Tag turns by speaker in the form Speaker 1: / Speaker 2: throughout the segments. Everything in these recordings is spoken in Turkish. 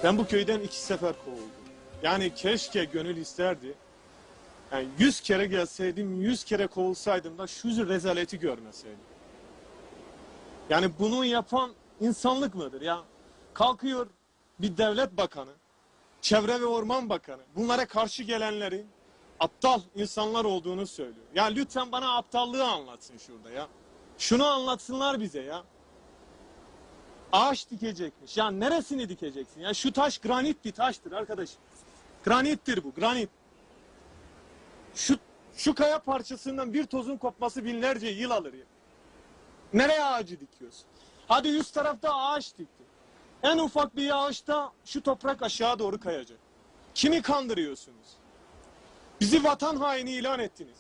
Speaker 1: Ben bu köyden 2 sefer kovuldum. Yani keşke gönül isterdi. Yani 100 kere gelseydim, 100 kere kovulsaydım da şu rezaleti görmeseydim. Yani bunu yapan insanlık mıdır ya? Kalkıyor bir devlet bakanı, Çevre ve Orman Bakanı bunlara karşı gelenlerin aptal insanlar olduğunu söylüyor. Ya lütfen bana aptallığı anlatsın şurada ya. Şunu anlatsınlar bize ya. Ağaç dikecekmiş. Ya neresini dikeceksin? Ya şu taş granit bir taştır arkadaşım. Granittir bu, granit. Şu kaya parçasından bir tozun kopması binlerce yıl alır ya. Nereye ağacı dikiyorsun? Hadi 100 tarafta ağaç dikti. En ufak bir yağışta şu toprak aşağı doğru kayacak. Kimi kandırıyorsunuz? Bizi vatan haini ilan ettiniz.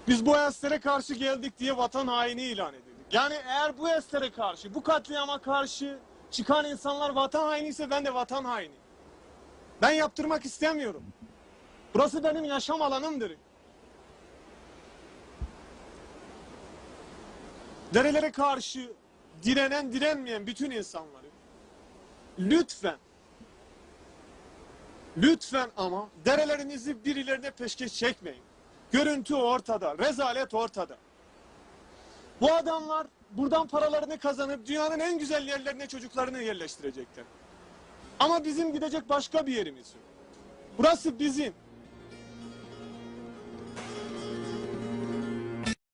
Speaker 1: Biz bu eslere karşı geldik diye vatan haini ilan edildik. Yani eğer bu eslere karşı, bu katliama karşı çıkan insanlar vatan haini ise ben de vatan haini. Ben yaptırmak istemiyorum. Burası benim yaşam alanımdır. Derelere karşı direnen, direnmeyen bütün insanları lütfen ama derelerinizi birilerine peşkeş çekmeyin. Görüntü ortada, rezalet ortada. Bu adamlar buradan paralarını kazanıp dünyanın en güzel yerlerine çocuklarını yerleştirecekler. Ama bizim gidecek başka bir yerimiz yok. Burası bizim.